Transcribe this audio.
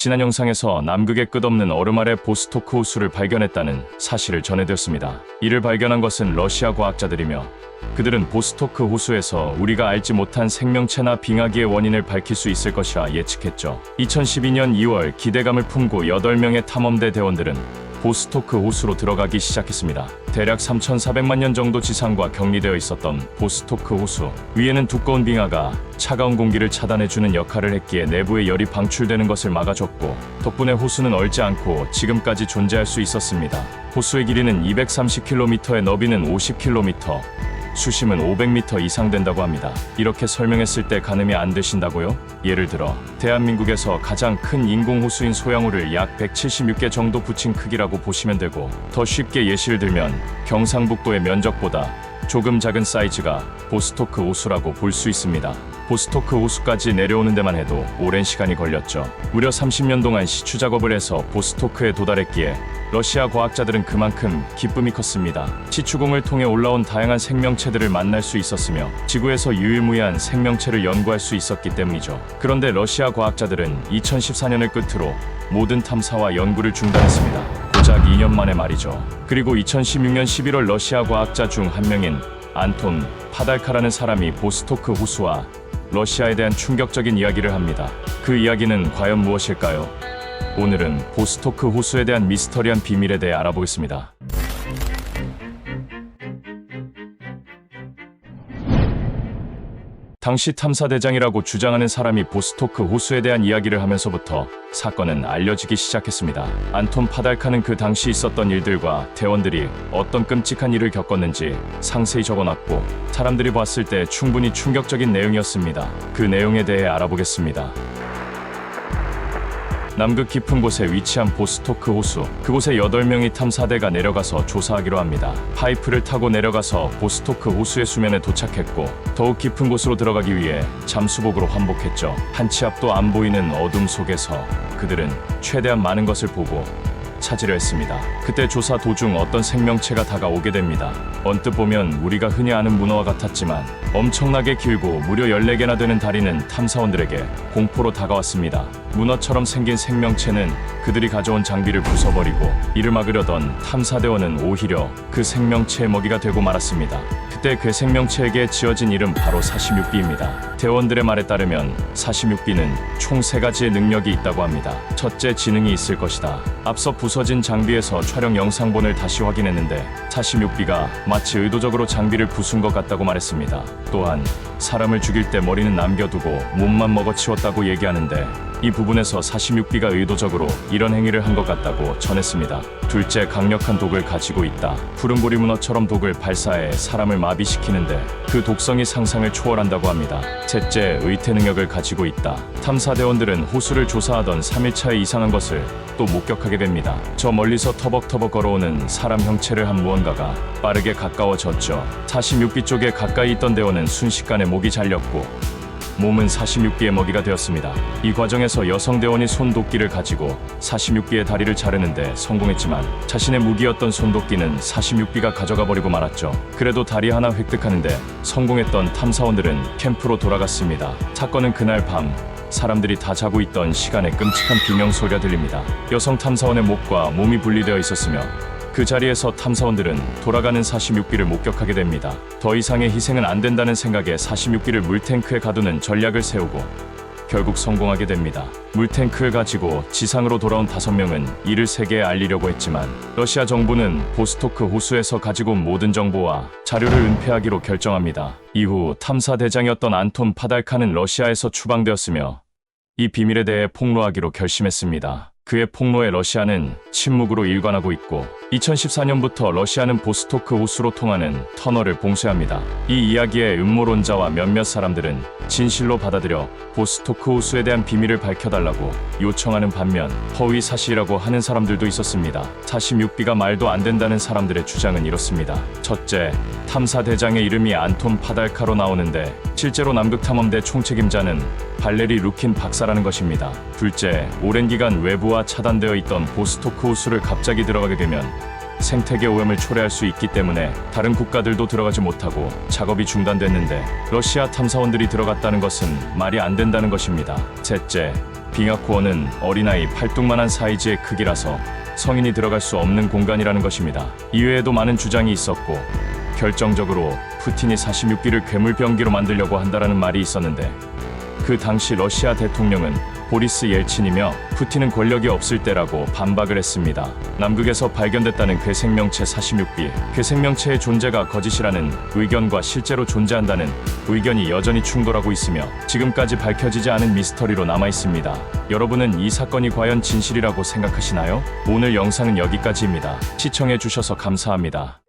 지난 영상에서 남극의 끝없는 얼음 아래 보스토크 호수를 발견했다는 사실을 전해드렸습니다. 이를 발견한 것은 러시아 과학자들이며 그들은 보스토크 호수에서 우리가 알지 못한 생명체나 빙하기의 원인을 밝힐 수 있을 것이라 예측했죠. 2012년 2월 기대감을 품고 8명의 탐험대 대원들은 보스토크 호수로 들어가기 시작했습니다. 대략 3,400만 년 정도 지상과 격리되어 있었던 보스토크 호수 위에는 두꺼운 빙하가 차가운 공기를 차단해주는 역할을 했기에 내부의 열이 방출되는 것을 막아줬고, 덕분에 호수는 얼지 않고 지금까지 존재할 수 있었습니다. 호수의 길이는 230km에 너비는 50km, 수심은 500m 이상 된다고 합니다. 이렇게 설명했을 때 가늠이 안 되신다고요? 예를 들어 대한민국에서 가장 큰 인공호수인 소양호를 약 176개 정도 붙인 크기라고 보시면 되고, 더 쉽게 예시를 들면 경상북도의 면적보다 조금 작은 사이즈가 보스토크 호수라고 볼 수 있습니다. 보스토크 호수까지 내려오는 데만 해도 오랜 시간이 걸렸죠. 무려 30년 동안 시추 작업을 해서 보스토크에 도달했기에 러시아 과학자들은 그만큼 기쁨이 컸습니다. 시추공을 통해 올라온 다양한 생명체들을 만날 수 있었으며 지구에서 유일무이한 생명체를 연구할 수 있었기 때문이죠. 그런데 러시아 과학자들은 2014년을 끝으로 모든 탐사와 연구를 중단했습니다. 고작 2년 만에 말이죠. 그리고 2016년 11월 러시아 과학자 중 한 명인 안톤 파달카라는 사람이 보스토크 호수와 러시아에 대한 충격적인 이야기를 합니다. 그 이야기는 과연 무엇일까요? 오늘은 보스토크 호수에 대한 미스터리한 비밀에 대해 알아보겠습니다. 당시 탐사대장이라고 주장하는 사람이 보스토크 호수에 대한 이야기를 하면서부터 사건은 알려지기 시작했습니다. 안톤 파달카는 그 당시 있었던 일들과 대원들이 어떤 끔찍한 일을 겪었는지 상세히 적어놨고, 사람들이 봤을 때 충분히 충격적인 내용이었습니다. 그 내용에 대해 알아보겠습니다. 남극 깊은 곳에 위치한 보스토크 호수, 그곳에 8명의 탐사대가 내려가서 조사하기로 합니다. 파이프를 타고 내려가서 보스토크 호수의 수면에 도착했고, 더욱 깊은 곳으로 들어가기 위해 잠수복으로 환복했죠. 한 치 앞도 안 보이는 어둠 속에서 그들은 최대한 많은 것을 보고 찾으려 했습니다. 그때 조사 도중 어떤 생명체가 다가오게 됩니다. 언뜻 보면 우리가 흔히 아는 문어와 같았지만 엄청나게 길고 무려 14개나 되는 다리는 탐사원들에게 공포로 다가왔습니다. 문어처럼 생긴 생명체는 그들이 가져온 장비를 부숴버리고 이를 막으려던 탐사대원은 오히려 그 생명체의 먹이가 되고 말았습니다. 그때 그 생명체에게 지어진 이름 바로 46B입니다. 대원들의 말에 따르면 46B는 총 3가지의 능력이 있다고 합니다. 첫째, 지능이 있을 것이다. 앞서 부서진 장비에서 촬영 영상본을 다시 확인했는데 46B가 마치 의도적으로 장비를 부순 것 같다고 말했습니다. 또한 사람을 죽일 때 머리는 남겨두고 몸만 먹어치웠다고 얘기하는데 이 부분에서 46B가 의도적으로 이런 행위를 한 것 같다고 전했습니다. 둘째, 강력한 독을 가지고 있다. 푸른고리 문어처럼 독을 발사해 사람을 마비시키는데 그 독성이 상상을 초월한다고 합니다. 셋째, 의태 능력을 가지고 있다. 탐사대원들은 호수를 조사하던 3일차에 이상한 것을 또 목격하게 됩니다. 저 멀리서 터벅터벅 걸어오는 사람 형체를 한 무언가가 빠르게 가까워졌죠. 46B 쪽에 가까이 있던 대원은 순식간에 목이 잘렸고 몸은 46B의 먹이가 되었습니다. 이 과정에서 여성 대원이 손도끼를 가지고 46B의 다리를 자르는데 성공했지만 자신의 무기였던 손도끼는 46B가 가져가 버리고 말았죠. 그래도 다리 하나 획득하는데 성공했던 탐사원들은 캠프로 돌아갔습니다. 사건은 그날 밤 사람들이 다 자고 있던 시간에 끔찍한 비명소리가 들립니다. 여성 탐사원의 목과 몸이 분리되어 있었으며 그 자리에서 탐사원들은 돌아가는 46B를 목격하게 됩니다. 더 이상의 희생은 안 된다는 생각에 46B를 물탱크에 가두는 전략을 세우고 결국 성공하게 됩니다. 물탱크를 가지고 지상으로 돌아온 5명은 이를 세계에 알리려고 했지만 러시아 정부는 보스토크 호수에서 가지고 온 모든 정보와 자료를 은폐하기로 결정합니다. 이후 탐사대장이었던 안톤 파달카는 러시아에서 추방되었으며 이 비밀에 대해 폭로하기로 결심했습니다. 그의 폭로에 러시아는 침묵으로 일관하고 있고 2014년부터 러시아는 보스토크 호수로 통하는 터널을 봉쇄합니다. 이 이야기에 음모론자와 몇몇 사람들은 진실로 받아들여 보스토크 호수에 대한 비밀을 밝혀달라고 요청하는 반면 허위 사실이라고 하는 사람들도 있었습니다. 46B가 말도 안 된다는 사람들의 주장은 이렇습니다. 첫째, 탐사대장의 이름이 안톤 파달카로 나오는데 실제로 남극탐험대 총책임자는 발레리 루킨 박사라는 것입니다. 둘째, 오랜 기간 외부와 차단되어 있던 보스토크 호수를 갑자기 들어가게 되면 생태계 오염을 초래할 수 있기 때문에 다른 국가들도 들어가지 못하고 작업이 중단됐는데 러시아 탐사원들이 들어갔다는 것은 말이 안 된다는 것입니다. 셋째, 빙하코어는 어린아이 팔뚝만한 사이즈의 크기라서 성인이 들어갈 수 없는 공간이라는 것입니다. 이외에도 많은 주장이 있었고 결정적으로 푸틴이 46기를 괴물병기로 만들려고 한다라는 말이 있었는데 그 당시 러시아 대통령은 보리스 옐친이며 푸틴은 권력이 없을 때라고 반박을 했습니다. 남극에서 발견됐다는 괴생명체 46b, 괴생명체의 존재가 거짓이라는 의견과 실제로 존재한다는 의견이 여전히 충돌하고 있으며 지금까지 밝혀지지 않은 미스터리로 남아있습니다. 여러분은 이 사건이 과연 진실이라고 생각하시나요? 오늘 영상은 여기까지입니다. 시청해주셔서 감사합니다.